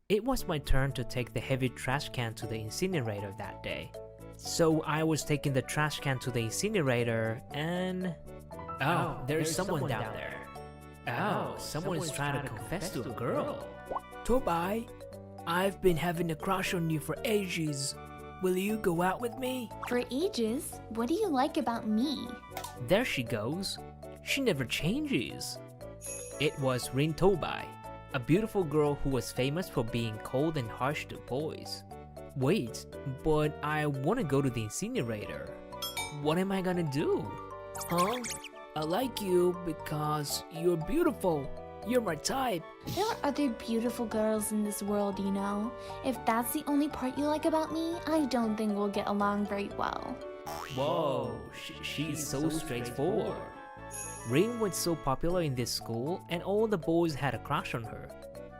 It was my turn to take the heavy trash can to the incinerator that day. So I was taking the trash can to the incinerator and... Oh, there's someone down there. Oh, someone is trying to confess to a girl. Tobai, I've been having a crush on you for ages. Will you go out with me? For ages? What do you like about me? There she goes. She never changes. It was Rin Tobai, a beautiful girl who was famous for being cold and harsh to boys. Wait, but I want to go to the incinerator. What am I gonna do? Huh? I like you because you're beautiful. You're my type. There are other beautiful girls in this world, you know. If that's the only part you like about me, I don't think we'll get along very well. Whoa, she's so straightforward. Rin was so popular in this school and all the boys had a crush on her.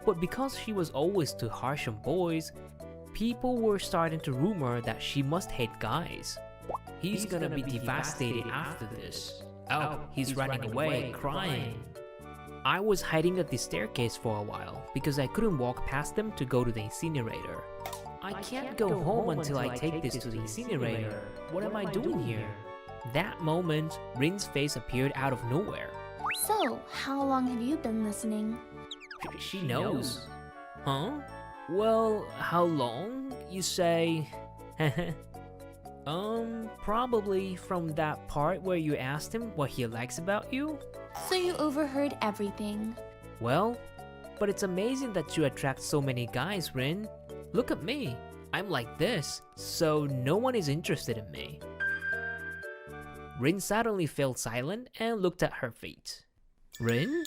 But because she was always too harsh on boys, people were starting to rumor that she must hate guys. He's gonna be devastated after this. Oh, he's running away, crying. I was hiding at the staircase for a while because I couldn't walk past them to go to the incinerator. I can't go home until I take this to the incinerator. What am I doing here? That moment, Rin's face appeared out of nowhere. So, how long have you been listening? She knows. Huh? Well, how long? You say... Probably from that part where you asked him what he likes about you? So you overheard everything. Well, but it's amazing that you attract so many guys, Rin. Look at me. I'm like this, so no one is interested in me. Rin suddenly fell silent and looked at her feet. Rin?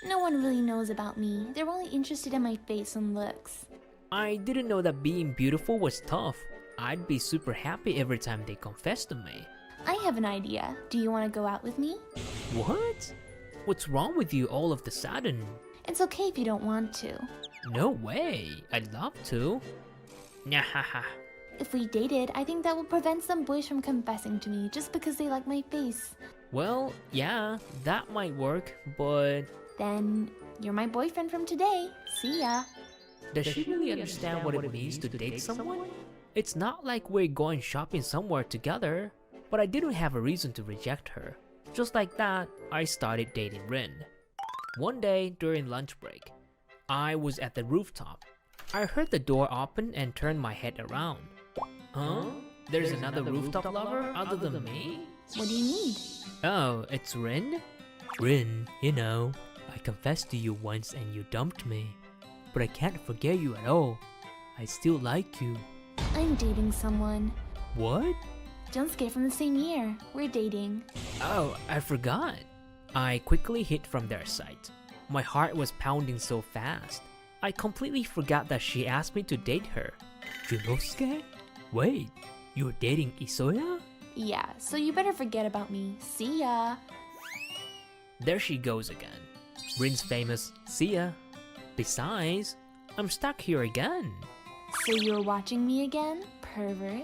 No one really knows about me. They're only interested in my face and looks. I didn't know that being beautiful was tough. I'd be super happy every time they confess to me. I have an idea. Do you want to go out with me? What? What's wrong with you all of the sudden? It's okay if you don't want to. No way. I'd love to. Nyahaha. If we dated, I think that will prevent some boys from confessing to me just because they like my face. Well, yeah, that might work, but... Then, you're my boyfriend from today. See ya. Does she really understand what it means to date someone? It's not like we're going shopping somewhere together, but I didn't have a reason to reject her. Just like that, I started dating Rin. One day during lunch break, I was at the rooftop. I heard the door open and turned my head around. Huh? There's another rooftop lover other than me? What do you need? Oh, it's Rin? Rin, you know, I confessed to you once and you dumped me. But I can't forget you at all. I still like you. I'm dating someone. What? Junsuke from the same year. We're dating. Oh, I forgot. I quickly hid from their sight. My heart was pounding so fast. I completely forgot that she asked me to date her. Junsuke? Wait, you're dating Isoya? Yeah, so you better forget about me. See ya. There she goes again. Rin's famous see ya. Besides, I'm stuck here again. So you're watching me again, pervert?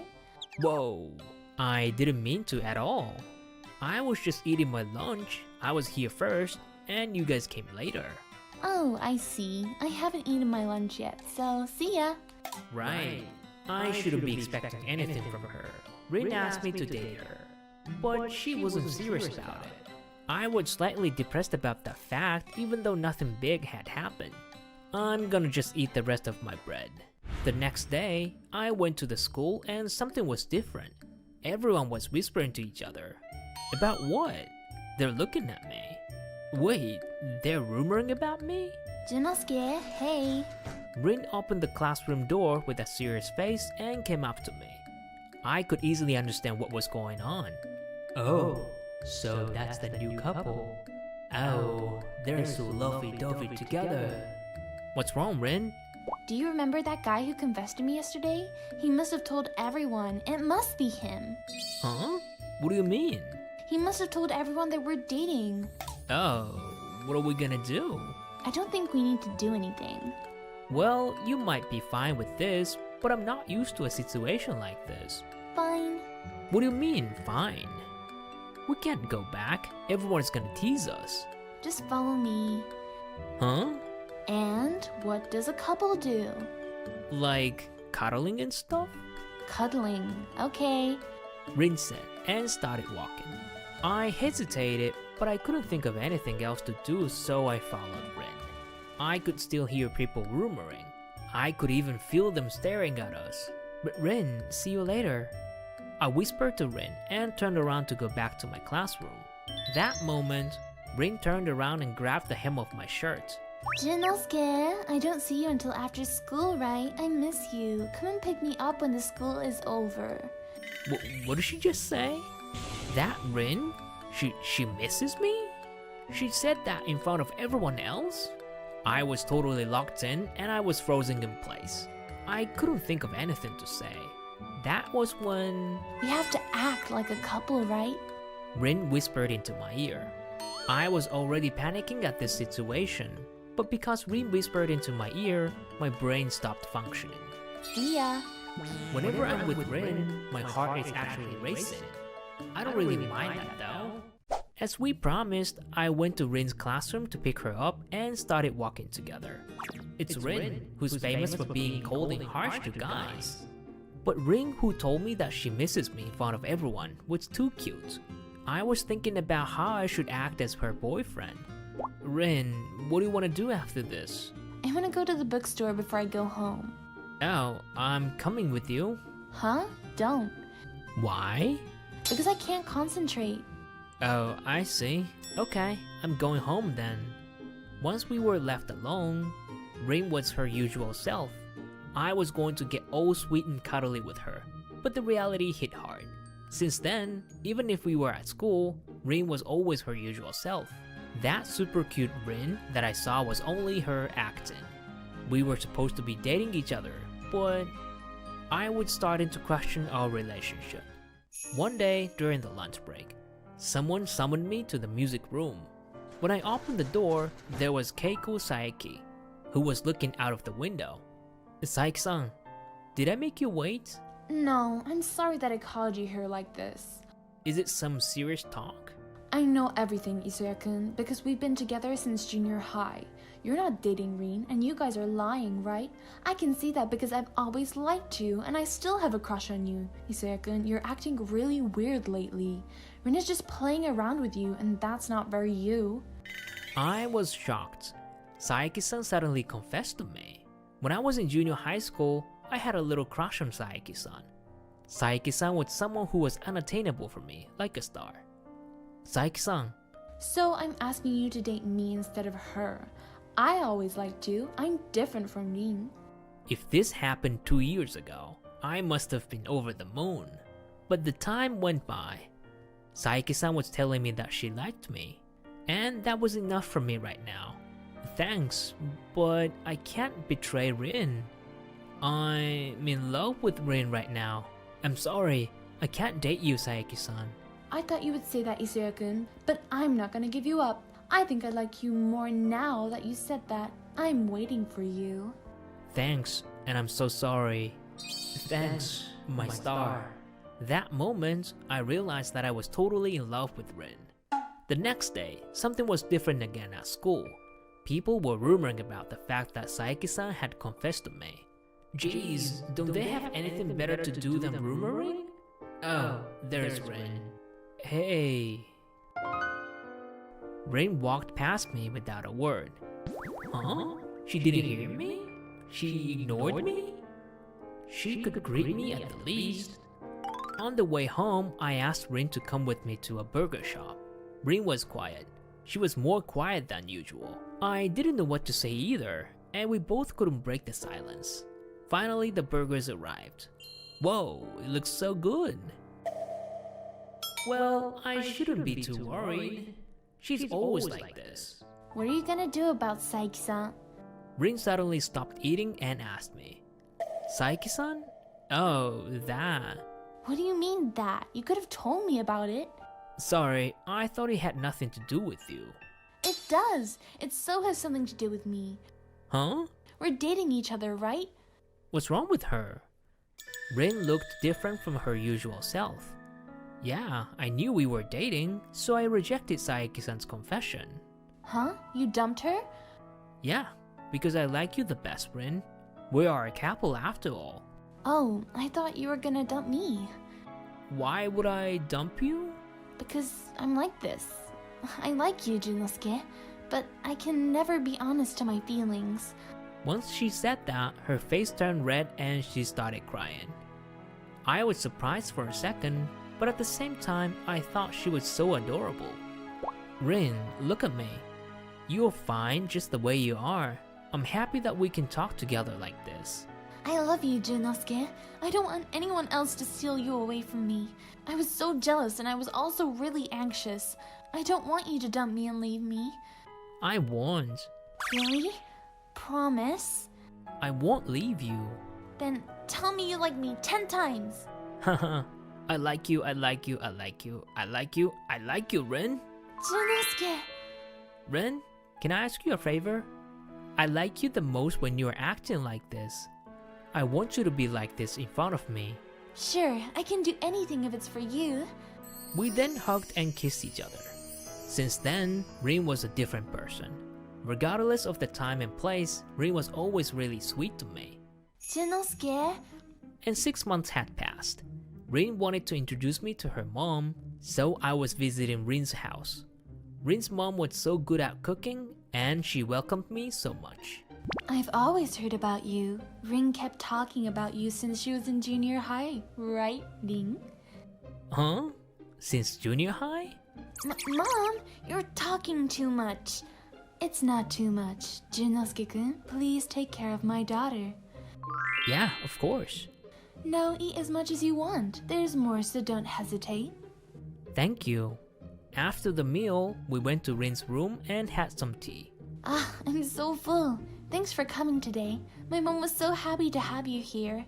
Whoa, I didn't mean to at all. I was just eating my lunch. I was here first, and you guys came later. Oh, I see. I haven't eaten my lunch yet, so see ya. Right. I shouldn't be expecting anything from her. Rin asked me to date her, but she wasn't serious about it. I was slightly depressed about that fact even though nothing big had happened. I'm gonna just eat the rest of my bread. The next day, I went to the school and something was different. Everyone was whispering to each other. About what? They're looking at me. Wait, they're rumoring about me? Junsuke, hey. Rin opened the classroom door with a serious face and came up to me. I could easily understand what was going on. Oh, so that's the new couple. Oh, they're so lovey-dovey together. What's wrong, Rin? Do you remember that guy who confessed to me yesterday? He must have told everyone. It must be him. Huh? What do you mean? He must have told everyone that we're dating. Oh, what are we gonna do? I don't think we need to do anything. Well, you might be fine with this, but I'm not used to a situation like this. Fine. What do you mean, fine? We can't go back. Everyone's gonna tease us. Just follow me. Huh? And what does a couple do? Like cuddling and stuff? Cuddling, okay. Rin said and started walking. I hesitated, but I couldn't think of anything else to do, so I followed Rin. I could still hear people rumoring. I could even feel them staring at us. Rin, see you later. I whispered to Rin and turned around to go back to my classroom. That moment, Rin turned around and grabbed the hem of my shirt. Jinosuke, I don't see you until after school, right? I miss you. Come and pick me up when the school is over. What did she just say? That Rin? She misses me? She said that in front of everyone else? I was totally locked in and I was frozen in place. I couldn't think of anything to say. That was when... We have to act like a couple, right? Rin whispered into my ear. I was already panicking at this situation, but because Rin whispered into my ear, my brain stopped functioning. See ya. Whenever I'm with Rin, my heart is actually racing. I don't really mind that though. As we promised, I went to Rin's classroom to pick her up and started walking together. It's Rin, who's famous for being cold and harsh to guys. But Rin, who told me that she misses me in front of everyone, was too cute. I was thinking about how I should act as her boyfriend. Rin, what do you want to do after this? I want to go to the bookstore before I go home. Oh, I'm coming with you. Huh? Don't. Why? Because I can't concentrate. Oh, I see. Okay, I'm going home then. Once we were left alone, Rin was her usual self. I was going to get all sweet and cuddly with her, but the reality hit hard. Since then, even if we were at school, Rin was always her usual self. That super cute Rin that I saw was only her acting. We were supposed to be dating each other, but I was starting to question our relationship. One day during the lunch break, someone summoned me to the music room. When I opened the door, there was Keiko Saeki, who was looking out of the window. Saeki-san, did I make you wait? No, I'm sorry that I called you here like this. Is it some serious talk? I know everything, Isuya-kun, because we've been together since junior high. You're not dating Rin, and you guys are lying, right? I can see that because I've always liked you, and I still have a crush on you. Isuya-kun, you're acting really weird lately. Rin is just playing around with you, and that's not very you. I was shocked. Saeki-san suddenly confessed to me. When I was in junior high school, I had a little crush on Saeki-san. Saeki-san was someone who was unattainable for me, like a star. Saeki-san. So I'm asking you to date me instead of her. I always liked you. I'm different from Rin. If this happened 2 years ago, I must have been over the moon. But the time went by. Saeki-san was telling me that she liked me, and that was enough for me right now. Thanks, but I can't betray Rin. I'm in love with Rin right now. I'm sorry, I can't date you, Saeki-san. I thought you would say that, Isuya-kun, but I'm not gonna give you up. I think I like you more now that you said that. I'm waiting for you. Thanks, and I'm so sorry. Thanks, my star. That moment, I realized that I was totally in love with Rin. The next day, something was different again at school. People were rumoring about the fact that Saeki-san had confessed to me. Geez, don't they have anything better to do than rumoring? Oh, there's Rin. Hey. Rin walked past me without a word. Huh? She didn't hear me? She ignored me? She could greet me at the least. On the way home, I asked Rin to come with me to a burger shop. Rin was quiet. She was more quiet than usual. I didn't know what to say either, and we both couldn't break the silence. Finally, the burgers arrived. Whoa, it looks so good. Well, I shouldn't be too worried. She's always like this. What are you gonna do about Saeki-san? Rin suddenly stopped eating and asked me, Saeki-san? Oh, that. What do you mean that? You could have told me about it. Sorry, I thought it had nothing to do with you. It does. It so has something to do with me. Huh? We're dating each other, right? What's wrong with her? Rin looked different from her usual self. Yeah, I knew we were dating, so I rejected Saeki-san's confession. Huh? You dumped her? Yeah, because I like you the best, Rin. We are a couple after all. Oh, I thought you were gonna dump me. Why would I dump you? Because I'm like this. I like you, Junosuke, but I can never be honest to my feelings. Once she said that, her face turned red and she started crying. I was surprised for a second, but at the same time, I thought she was so adorable. Rin, look at me. You're fine just the way you are. I'm happy that we can talk together like this. I love you, Junosuke. I don't want anyone else to steal you away from me. I was so jealous and I was also really anxious. I don't want you to dump me and leave me. I won't. Really? Promise? I won't leave you. Then tell me you like me 10 times. Haha. I like you, I like you, I like you, I like you, I like you, Rin. Junosuke! Rin, can I ask you a favor? I like you the most when you're acting like this. I want you to be like this in front of me. Sure, I can do anything if it's for you. We then hugged and kissed each other. Since then, Rin was a different person. Regardless of the time and place, Rin was always really sweet to me. Junosuke? And 6 months had passed. Rin wanted to introduce me to her mom, so I was visiting Rin's house. Rin's mom was so good at cooking, and she welcomed me so much. I've always heard about you. Ring kept talking about you since she was in junior high, right, Ring? Huh? Since junior high? Mom, you're talking too much. It's not too much. Junosuke-kun, please take care of my daughter. Yeah, of course. No, eat as much as you want. There's more, so don't hesitate. Thank you. After the meal, we went to Rin's room and had some tea. Ah, I'm so full. Thanks for coming today. My mom was so happy to have you here.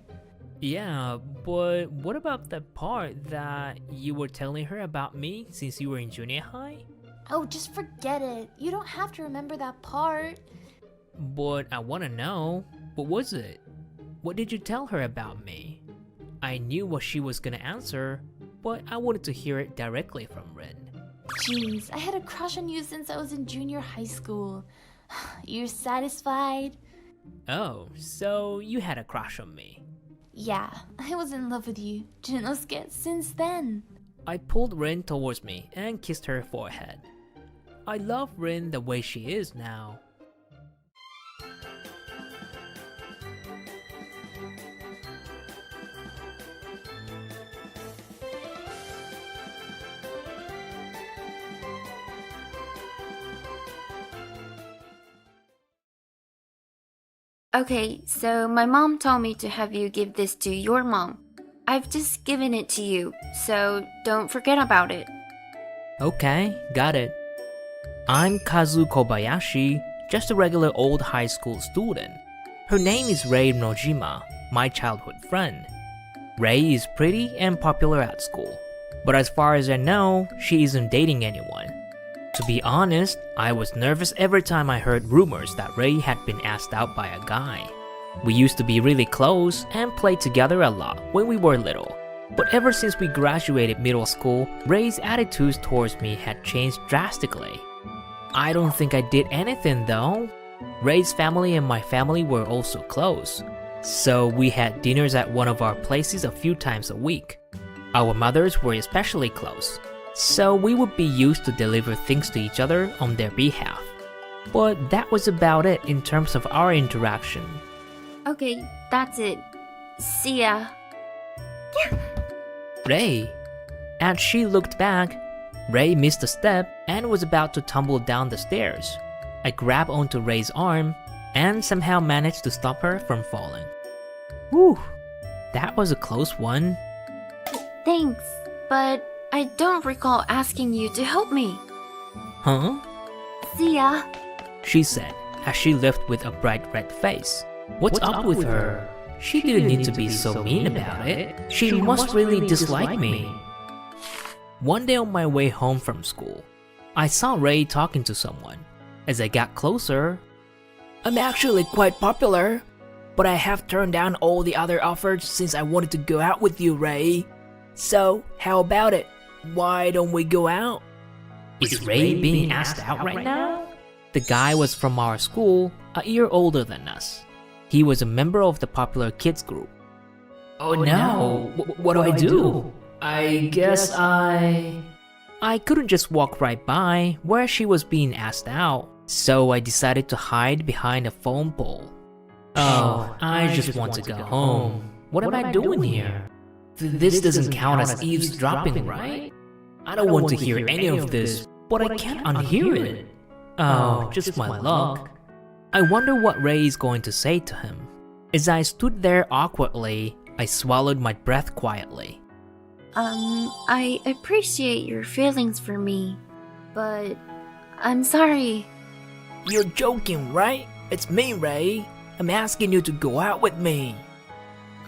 Yeah, but what about the part that you were telling her about me since you were in junior high? Oh, just forget it. You don't have to remember that part. But I want to know, what was it? What did you tell her about me? I knew what she was gonna answer, but I wanted to hear it directly from Rin. Jeez, I had a crush on you since I was in junior high school. You're satisfied? Oh, so you had a crush on me. Yeah, I was in love with you, Junosuke, since then. I pulled Rin towards me and kissed her forehead. I love Rin the way she is now. Okay, so my mom told me to have you give this to your mom. I've just given it to you, so don't forget about it. Okay, got it. I'm Kazu Kobayashi, just a regular old high school student. Her name is Rei Nojima, my childhood friend. Rei is pretty and popular at school, but as far as I know, she isn't dating anyone. To be honest, I was nervous every time I heard rumors that Rei had been asked out by a guy. We used to be really close and play together a lot when we were little. But ever since we graduated middle school, Rei's attitudes towards me had changed drastically. I don't think I did anything though. Rei's family and my family were also close. So we had dinners at one of our places a few times a week. Our mothers were especially close, so we would be used to deliver things to each other on their behalf. But that was about it in terms of our interaction. Okay, that's it. See ya. Rei. As she looked back, Rei missed a step and was about to tumble down the stairs. I grabbed onto Rei's arm and somehow managed to stop her from falling. Whew, that was a close one. Thanks, but I don't recall asking you to help me. Huh? See ya. She said as she left with a bright red face. What's up with her? She didn't need to be so mean about it. She must really dislike me. One day on my way home from school, I saw Rei talking to someone. As I got closer, I'm actually quite popular, but I have turned down all the other offers since I wanted to go out with you, Rei. So, how about it? Why don't we go out? Is Rei being asked out right now? The guy was from our school, a year older than us. He was a member of the popular kids group. Oh no, what do I do? I guess I couldn't just walk right by where she was being asked out, so I decided to hide behind a phone pole. Oh, I just want to go home. What am I doing here? This doesn't count as eavesdropping, right? I don't want to hear any of this, but I can't unhear it. Oh, just my luck. I wonder what Ray is going to say to him. As I stood there awkwardly, I swallowed my breath quietly. I appreciate your feelings for me, but I'm sorry. You're joking, right? It's me, Ray. I'm asking you to go out with me.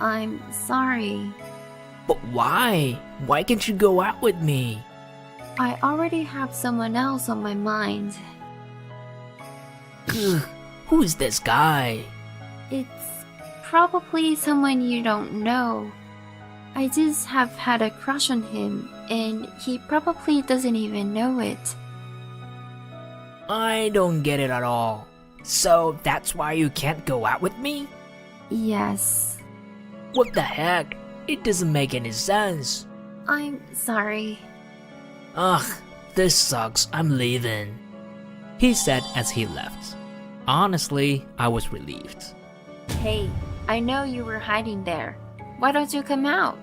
I'm sorry. But why? Why can't you go out with me? I already have someone else on my mind. Who is this guy? It's probably someone you don't know. I just have had a crush on him, and he probably doesn't even know it. I don't get it at all. So that's why you can't go out with me? Yes. What the heck? It doesn't make any sense. I'm sorry. Ugh, this sucks. I'm leaving, he said as he left. Honestly, I was relieved. Hey, I know you were hiding there. Why don't you come out?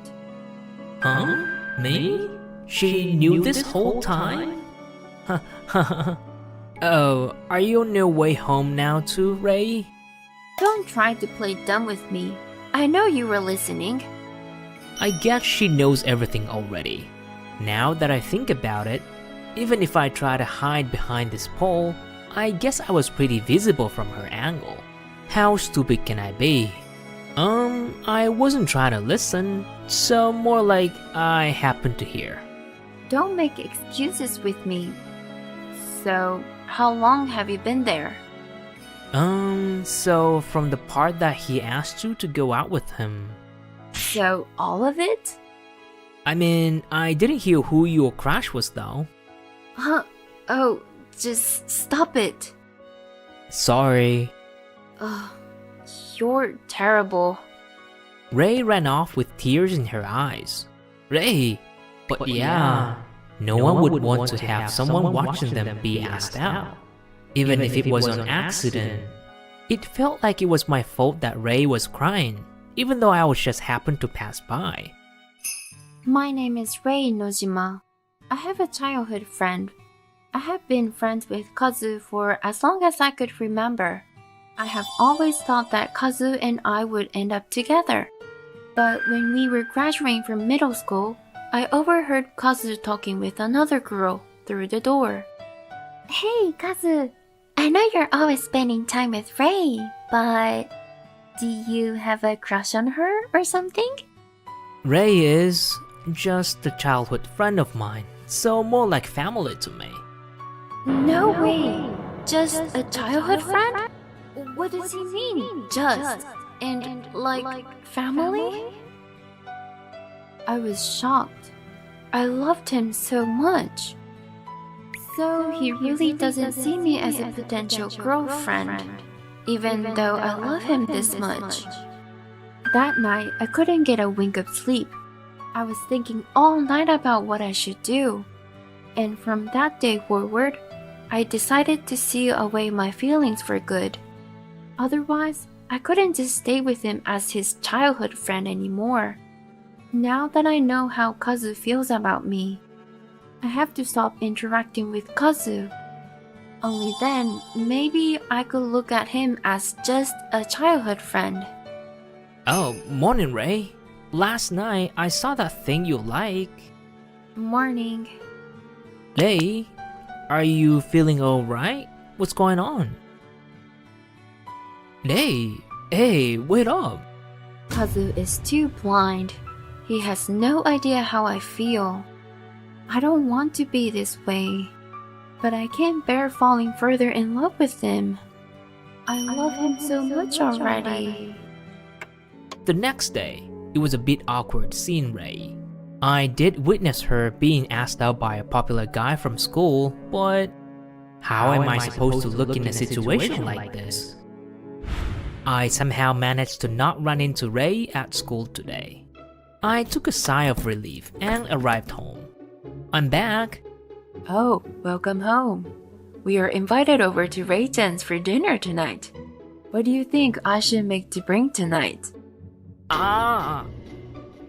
Huh? Me? She knew this whole time? Oh, are you on your way home now too, Ray? Don't try to play dumb with me. I know you were listening. I guess she knows everything already. Now that I think about it, even if I try to hide behind this pole, I guess I was pretty visible from her angle. How stupid can I be? I wasn't trying to listen, so more like I happened to hear. Don't make excuses with me. So, how long have you been there? So from the part that he asked you to go out with him. So, all of it? I mean, I didn't hear who your crush was though. Huh? Oh, just stop it. Sorry. Ugh, you're terrible. Ray ran off with tears in her eyes. Ray! But yeah, no one would want to have someone watching them be asked out, even if it was on accident. It felt like it was my fault that Ray was crying, even though I was just happened to pass by. My name is Rei Nojima. I have a childhood friend. I have been friends with Kazu for as long as I could remember. I have always thought that Kazu and I would end up together. But when we were graduating from middle school, I overheard Kazu talking with another girl through the door. Hey, Kazu. I know you're always spending time with Rei, but do you have a crush on her or something? Ray is just a childhood friend of mine, so more like family to me. No way! Just a childhood friend? What does he mean, just? And like family? I was shocked. I loved him so much. So he really doesn't see me as a potential girlfriend, even though I love him this much. That night, I couldn't get a wink of sleep. I was thinking all night about what I should do. And from that day forward, I decided to seal away my feelings for good. Otherwise, I couldn't just stay with him as his childhood friend anymore. Now that I know how Kazu feels about me, I have to stop interacting with Kazu. Only then, maybe I could look at him as just a childhood friend. Oh, morning, Ray. Last night, I saw that thing you like. Morning. Hey, are you feeling alright? What's going on? Hey, wait up. Kazu is too blind. He has no idea how I feel. I don't want to be this way, but I can't bear falling further in love with him. I love him so much already. The next day, it was a bit awkward seeing Ray. I did witness her being asked out by a popular guy from school, but how am I supposed to look in a situation like this? I somehow managed to not run into Ray at school today. I took a sigh of relief and arrived home. I'm back. Oh, welcome home. We are invited over to Rayton's for dinner tonight. What do you think I should make to bring tonight? Ah,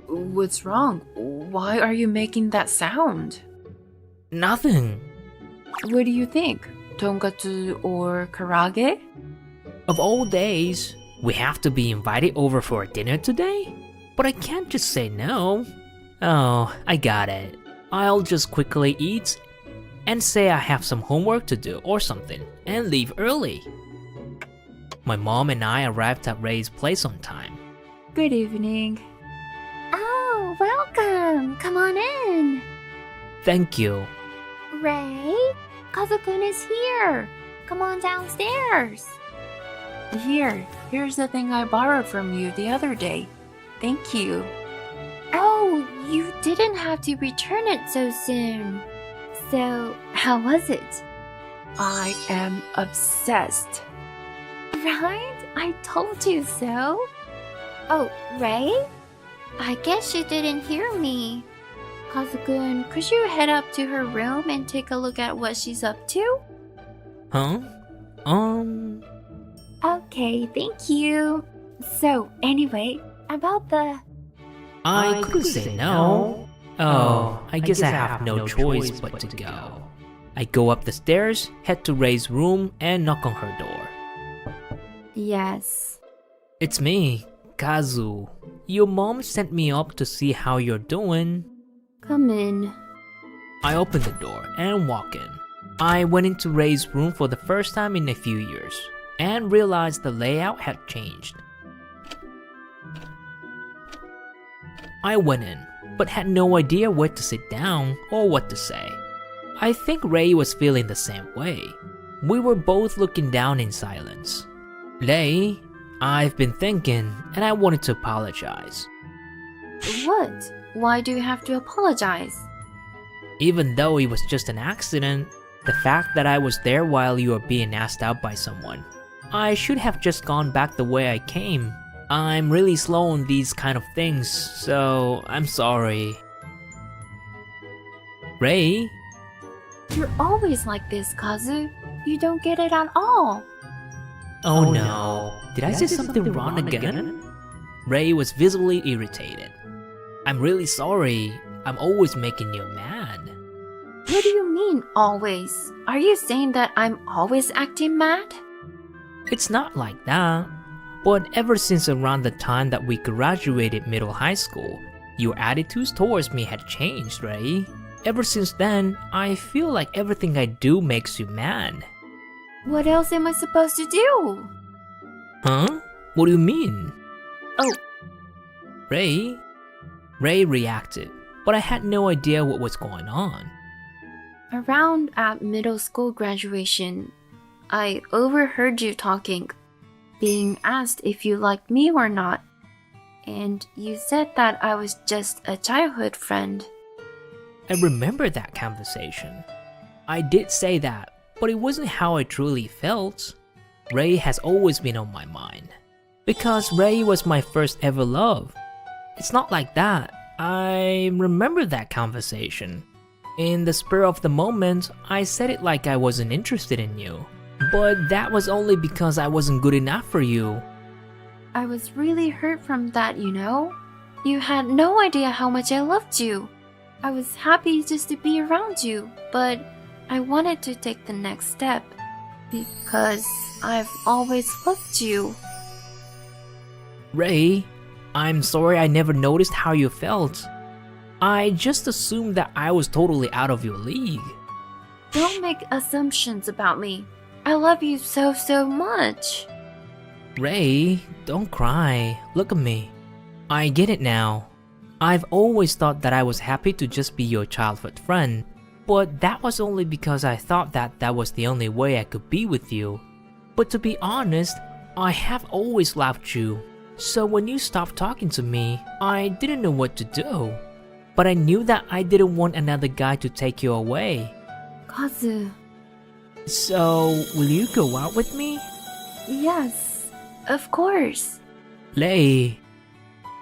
What's wrong? Why are you making that sound? nothing. What do you think? Tonkatsu or karage? Of all days, we have to be invited over for a dinner today? But I can't just say no. Oh, I got it. I'll just quickly eat and say I have some homework to do or something and leave early. My mom and I arrived at Ray's place on time. Good evening. Oh, welcome! Come on in! Thank you. Ray, Kazu-kun is here! Come on downstairs! Here's the thing I borrowed from you the other day. Thank you. Oh, you didn't have to return it so soon. So, how was it? I am obsessed. Right? I told you so. Oh, Ray? I guess you didn't hear me. Kazu-kun, could you head up to her room and take a look at what she's up to? Huh? Okay, thank you. So, anyway, about the... I couldn't say no. Oh, I guess I have no choice but to go. I go up the stairs, head to Ray's room, and knock on her door. Yes. It's me, Kazu. Your mom sent me up to see how you're doing. Come in. I open the door and walk in. I went into Ray's room for the first time in a few years and realized the layout had changed. I went in, but had no idea where to sit down or what to say. I think Ray was feeling the same way. We were both looking down in silence. Ray, I've been thinking and I wanted to apologize. What? Why do you have to apologize? Even though it was just an accident, the fact that I was there while you were being asked out by someone, I should have just gone back the way I came. I'm really slow on these kind of things, so I'm sorry. Ray? You're always like this, Kazu. You don't get it at all. Oh no, did I say something wrong again? Ray was visibly irritated. I'm really sorry, I'm always making you mad. What do you mean, always? Are you saying that I'm always acting mad? It's not like that. But ever since around the time that we graduated middle high school, your attitudes towards me had changed, Ray. Ever since then, I feel like everything I do makes you mad. What else am I supposed to do? Huh? What do you mean? Oh. Ray? Ray reacted, but I had no idea what was going on. Around at middle school graduation, I overheard you talking, being asked if you liked me or not, and you said that I was just a childhood friend. I remember that conversation. I did say that, but it wasn't how I truly felt. Ray has always been on my mind, because Ray was my first ever love. It's not like that. I remember that conversation. In the spur of the moment, I said it like I wasn't interested in you. But that was only because I wasn't good enough for you. I was really hurt from that, you know? You had no idea how much I loved you. I was happy just to be around you, but I wanted to take the next step because I've always loved you. Ray, I'm sorry I never noticed how you felt. I just assumed that I was totally out of your league. Don't make assumptions about me. I love you so much. Ray, don't cry. Look at me. I get it now. I've always thought that I was happy to just be your childhood friend, but that was only because I thought that that was the only way I could be with you. But to be honest, I have always loved you. So when you stopped talking to me, I didn't know what to do. But I knew that I didn't want another guy to take you away. Kazu. So, will you go out with me? Yes. Of course. Lei.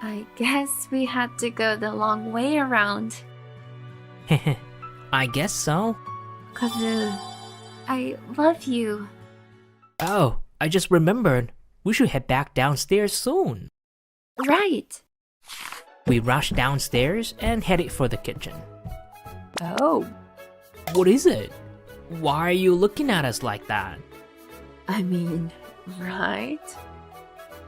I guess we had to go the long way around. I guess so. Kazu, I love you. Oh, I just remembered. We should head back downstairs soon. Right. We rushed downstairs and headed for the kitchen. Oh, What is it? Why are you looking at us like that? I mean, right?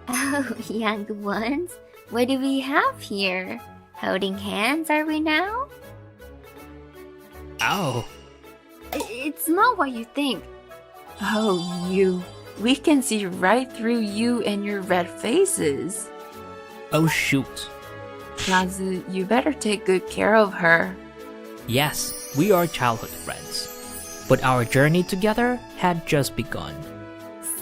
Oh, young ones, what do we have here? Holding hands, are we now? Oh, It's not what you think. Oh, you. We can see right through you and your red faces. oh shoot. Kazu, you better take good care of her. Yes, we are childhood friends. But our journey together had just begun.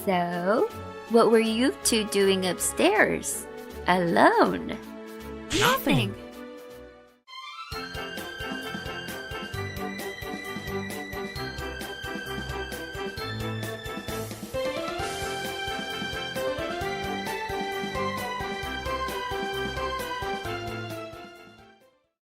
So, what were you two doing upstairs? Alone? Nothing.